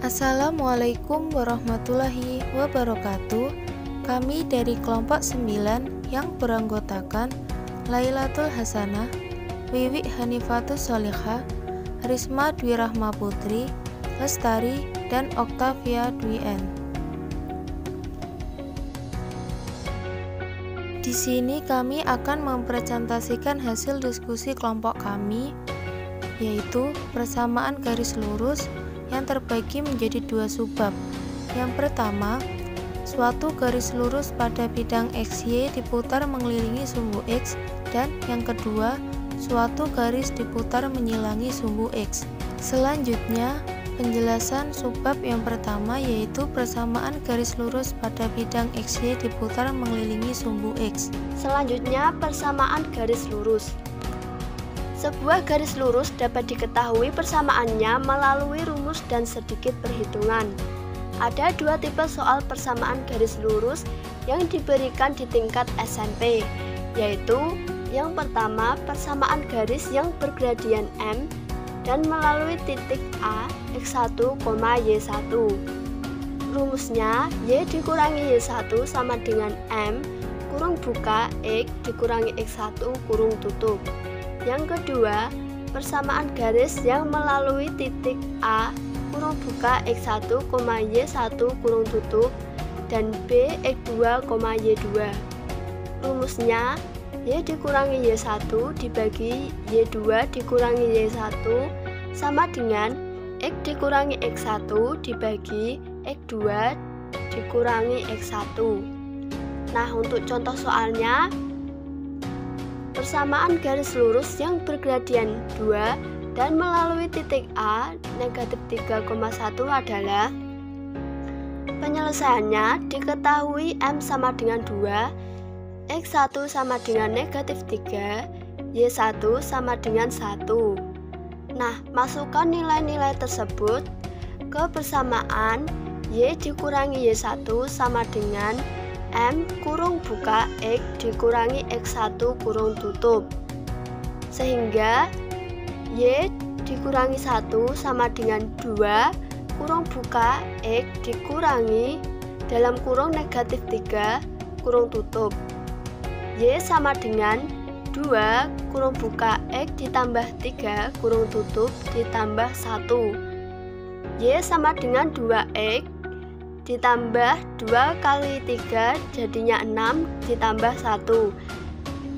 Assalamualaikum warahmatullahi wabarakatuh. Kami dari kelompok 9 yang beranggotakan Lailatul Hasanah, Wiwi Hanifatus Sholihah, Risma Dwi Rahma Putri, Lestari, dan Oktavia Dwi N. Di sini kami akan mempresentasikan hasil diskusi kelompok kami, yaitu persamaan garis lurus yang terbagi menjadi dua subbab. Yang pertama, suatu garis lurus pada bidang XY diputar mengelilingi sumbu X, dan yang kedua, suatu garis diputar menyilangi sumbu X. Selanjutnya, penjelasan subbab yang pertama yaitu persamaan garis lurus pada bidang XY diputar mengelilingi sumbu X. Selanjutnya, persamaan garis lurus. Sebuah garis lurus dapat diketahui persamaannya melalui rumus dan sedikit perhitungan. Ada dua tipe soal persamaan garis lurus yang diberikan di tingkat SMP, yaitu yang pertama persamaan garis yang bergradian M dan melalui titik A, X1, Y1. Rumusnya Y dikurangi Y1 sama dengan M kurung buka X dikurangi X1 kurung tutup. Yang kedua, persamaan garis yang melalui titik A kurung buka X1, Y1 kurung tutup dan B X2, Y2. Rumusnya Y dikurangi Y1 dibagi Y2 dikurangi Y1 sama dengan X dikurangi X1 dibagi X2 dikurangi X1. Nah, untuk contoh soalnya, persamaan garis lurus yang bergradian 2 dan melalui titik A negatif 3,1 adalah penyelesaiannya diketahui M sama dengan 2, X1 sama dengan negatif 3, Y1 sama dengan 1. Nah, masukkan nilai-nilai tersebut ke persamaan Y dikurangi Y1 sama dengan M kurung buka X dikurangi X1 kurung tutup, sehingga Y dikurangi 1 sama dengan 2 kurung buka X dikurangi dalam kurung negatif 3 kurung tutup. Y sama dengan 2 kurung buka X ditambah 3 kurung tutup ditambah 1. Y sama dengan 2X ditambah 2 kali 3 jadinya 6 ditambah 1.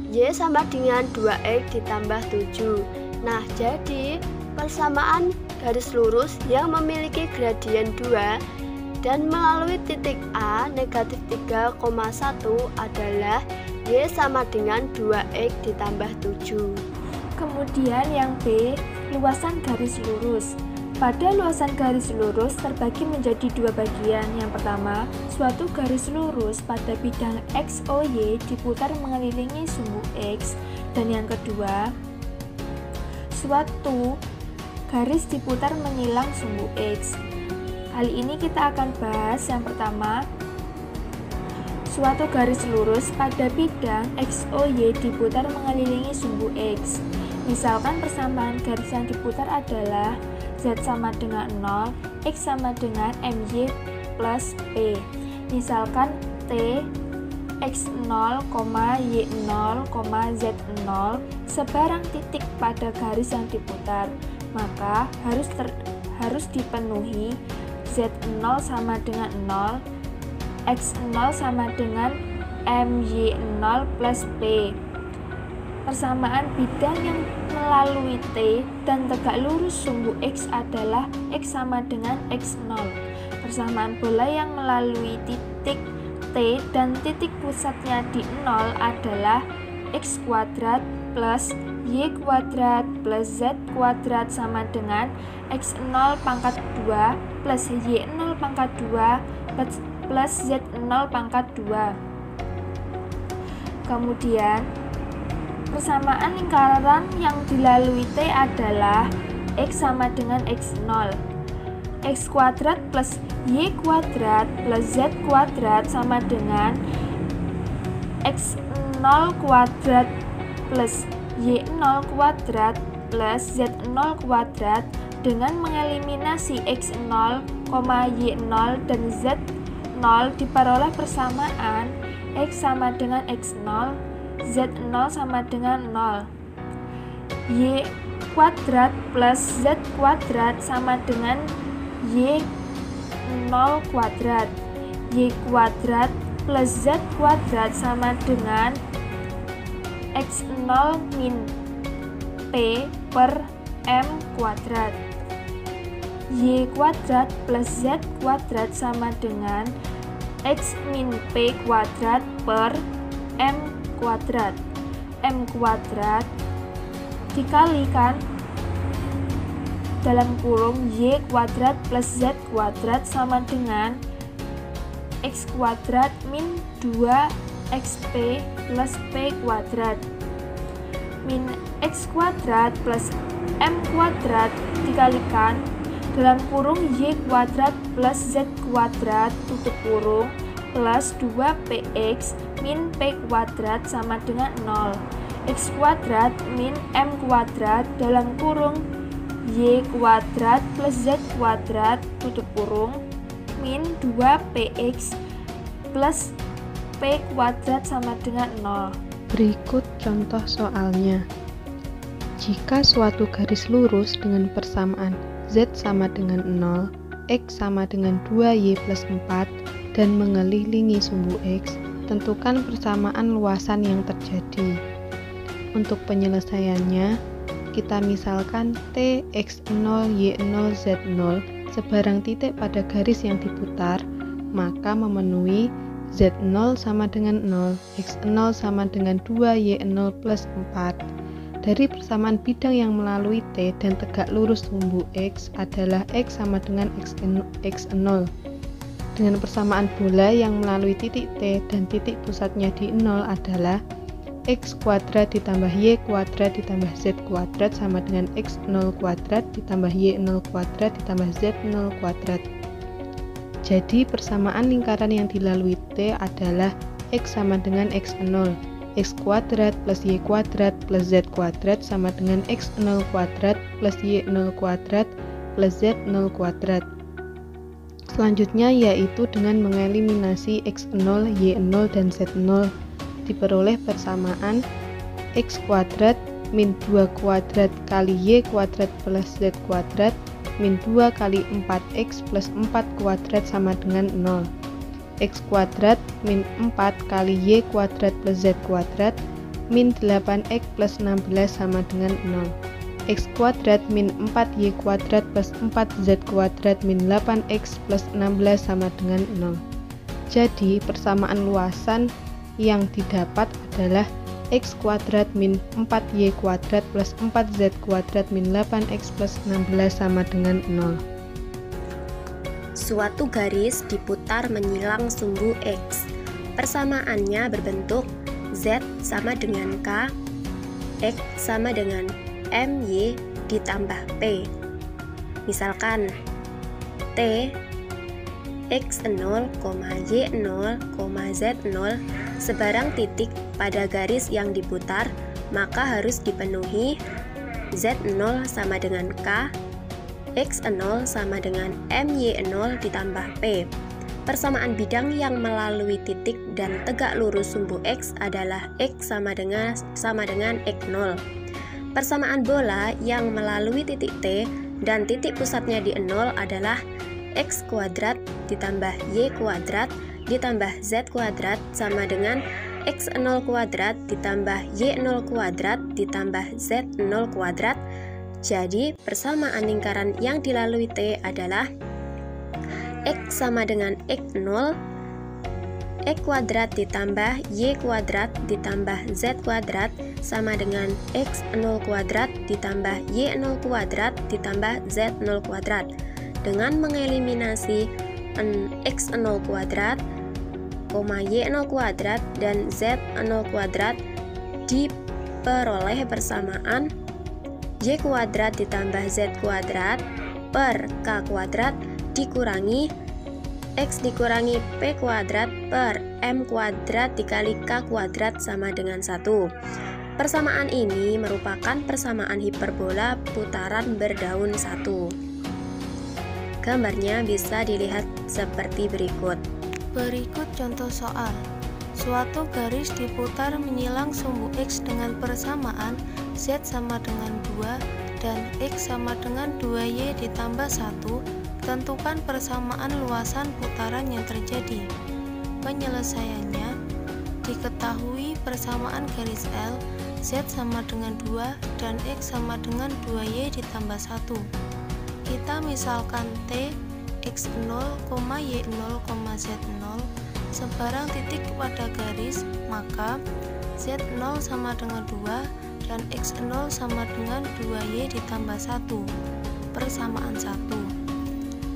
Y sama dengan 2X ditambah 7. Nah, jadi persamaan garis lurus yang memiliki gradian 2 dan melalui titik A negatif 3,1 adalah Y sama dengan 2X ditambah 7. Kemudian yang B, luasan garis lurus. Pada luasan garis lurus terbagi menjadi dua bagian. Yang pertama, suatu garis lurus pada bidang XOY diputar mengelilingi sumbu X. Dan yang kedua, suatu garis diputar menyilang sumbu X. Kali ini kita akan bahas yang pertama, suatu garis lurus pada bidang XOY diputar mengelilingi sumbu X. Misalkan persamaan garis yang diputar adalah Z sama dengan 0, X sama dengan MY plus P. Misalkan T, X0, Y0, Z0 sebarang titik pada garis yang diputar, maka harus dipenuhi Z0 sama dengan 0, X0 sama dengan MY0 plus P. Persamaan bidang yang melalui T dan tegak lurus sumbu X adalah X sama dengan X0. Persamaan bola yang melalui titik T dan titik pusatnya di 0 adalah X kuadrat plus Y kuadrat plus Z kuadrat sama dengan X0 pangkat 2 plus Y0 pangkat 2 plus Z0 pangkat 2. Kemudian, persamaan lingkaran yang dilalui T adalah X sama dengan X0. X kuadrat plus Y kuadrat plus Z kuadrat sama dengan X0 kuadrat plus Y0 kuadrat plus Z0 kuadrat dengan mengeliminasi X0 Y0, dan Z0 diperoleh persamaan X sama dengan X0, Z0 sama dengan 0. Y kuadrat plus Z kuadrat sama dengan Y0 kuadrat. Y kuadrat plus Z kuadrat sama dengan X0 min P per M kuadrat. Y kuadrat plus Z kuadrat sama dengan X min P kuadrat per M kuadrat. M kuadrat dikalikan dalam kurung Y kuadrat plus Z kuadrat sama dengan X kuadrat min 2XP plus P kuadrat. Min X kuadrat plus M kuadrat dikalikan dalam kurung Y kuadrat plus Z kuadrat tutup kurung plus 2PX min P kuadrat sama dengan 0. X kuadrat min M kuadrat dalam kurung Y kuadrat plus Z kuadrat tutup kurung min 2PX plus P kuadrat sama dengan 0. Berikut contoh soalnya. Jika suatu garis lurus dengan persamaan Z sama dengan 0, X sama dengan 2Y plus 4, dan mengelilingi sumbu X, tentukan persamaan luasan yang terjadi. Untuk penyelesaiannya, kita misalkan T, X0, Y0, Z0 sebarang titik pada garis yang diputar, maka memenuhi Z0 sama dengan 0, X0 sama dengan 2Y0 plus 4. Dari persamaan bidang yang melalui T dan tegak lurus sumbu X adalah X sama dengan X0. Dengan persamaan bola yang melalui titik T dan titik pusatnya di 0 adalah X kuadrat ditambah Y kuadrat ditambah Z kuadrat sama dengan X0 kuadrat ditambah Y0 kuadrat ditambah Z0 kuadrat. Jadi persamaan lingkaran yang dilalui T adalah X sama dengan X0, X kuadrat plus Y kuadrat plus Z kuadrat sama dengan X0 kuadrat plus Y0 kuadrat plus Z0 kuadrat. Selanjutnya yaitu dengan mengeliminasi X0, Y0, dan Z0, diperoleh persamaan X kuadrat min 2 kuadrat kali Y kuadrat plus Z kuadrat min 2 kali 4X plus 4 kuadrat sama dengan 0. X kuadrat min 4 kali Y kuadrat plus Z kuadrat min 8X plus 16 sama dengan 0. X kuadrat min 4Y kuadrat plus 4Z kuadrat min 8X plus 16 sama dengan 0. Jadi persamaan luasan yang didapat adalah X kuadrat min 4Y kuadrat plus 4Z kuadrat min 8X plus 16 sama dengan 0. Suatu garis diputar menyilang sumbu X. Persamaannya berbentuk Z sama dengan K, X sama dengan MY ditambah P. Misalkan T, X0, Y0, Z0 sebarang titik pada garis yang diputar, maka harus dipenuhi Z0 sama dengan K, X0 sama dengan MY0 ditambah P. Persamaan bidang yang melalui titik dan tegak lurus sumbu X adalah X sama dengan X0. Persamaan bola yang melalui titik T dan titik pusatnya di 0 adalah X kuadrat ditambah Y kuadrat ditambah Z kuadrat sama dengan X0 kuadrat ditambah Y0 kuadrat ditambah Z0 kuadrat. Jadi persamaan lingkaran yang dilalui T adalah X sama dengan X0, X kuadrat ditambah Y kuadrat ditambah Z kuadrat sama dengan X0 kuadrat ditambah Y0 kuadrat ditambah Z0 kuadrat. Dengan mengeliminasi X0 kuadrat, Y0 kuadrat, dan Z0 kuadrat, diperoleh persamaan Y kuadrat ditambah Z kuadrat per K kuadrat dikurangi X dikurangi P kuadrat per M kuadrat dikali K kuadrat sama dengan 1. Persamaan ini merupakan persamaan hiperbola putaran berdaun 1. Gambarnya bisa dilihat seperti berikut. Berikut contoh soal. Suatu garis diputar menyilang sumbu X dengan persamaan Z sama dengan 2 dan X sama dengan 2Y ditambah 1. Tentukan persamaan luasan putaran yang terjadi. Penyelesaiannya, diketahui persamaan garis L, Z sama dengan 2 dan X sama dengan 2Y ditambah 1. Kita misalkan T, X0, Y0, Z0 sebarang titik pada garis, maka Z0 sama dengan 2 dan X0 sama dengan 2Y ditambah 1, persamaan 1.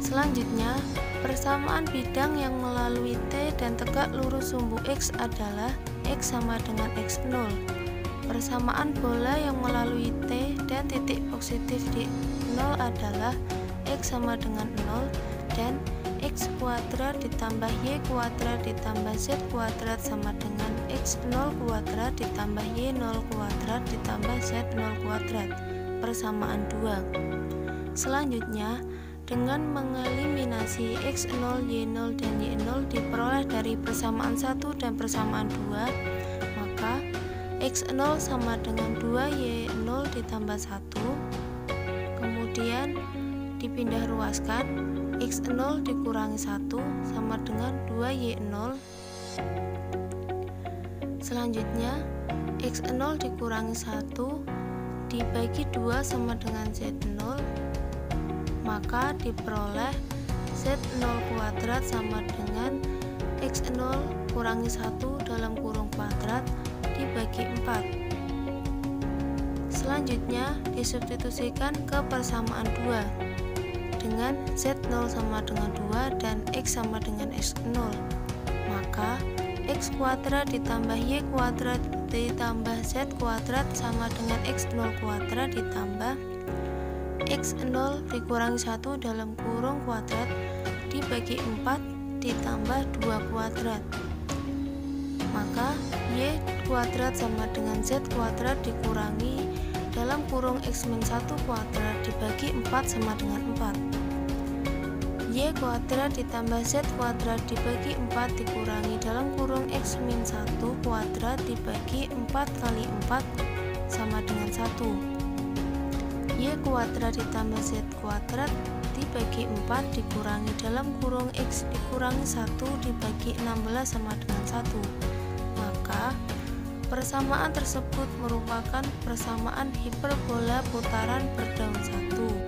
Selanjutnya, persamaan bidang yang melalui T dan tegak lurus sumbu X adalah X sama dengan X0. Persamaan bola yang melalui T dan titik positif di 0 adalah X sama dengan 0 dan X kuadrat ditambah Y kuadrat ditambah Z kuadrat sama dengan X0 kuadrat ditambah Y0 kuadrat ditambah Z0 kuadrat, persamaan 2. Selanjutnya, dengan mengeliminasi X0, Y0, dan Y0 diperoleh dari persamaan 1 dan persamaan 2, maka X0 sama dengan 2Y0 ditambah 1, kemudian dipindah ruaskan, X0 dikurangi 1 sama dengan 2Y0. Selanjutnya, X0 dikurangi 1 dibagi 2 sama dengan Z0, maka diperoleh Z0 kuadrat sama dengan X0 kurangi 1 dalam kurung kuadrat dibagi 4. Selanjutnya disubstitusikan ke persamaan 2 dengan Z0 sama dengan 2 dan X sama dengan X0, maka X kuadrat ditambah Y kuadrat ditambah Z kuadrat sama dengan X0 kuadrat ditambah X0 dikurangi 1 dalam kurung kuadrat dibagi 4 ditambah 2 kuadrat, maka Y kuadrat sama dengan Z kuadrat dikurangi dalam kurung X-1 kuadrat dibagi 4 sama dengan 4. Y kuadrat ditambah Z kuadrat dibagi 4 dikurangi dalam kurung X-1 kuadrat dibagi 4 kali 4 sama dengan 1. Y kuadrat ditambah Z kuadrat dibagi 4 dikurangi dalam kurung X dikurangi 1 dibagi 16 sama dengan 1. Maka persamaan tersebut merupakan persamaan hiperbola putaran berdaun 1.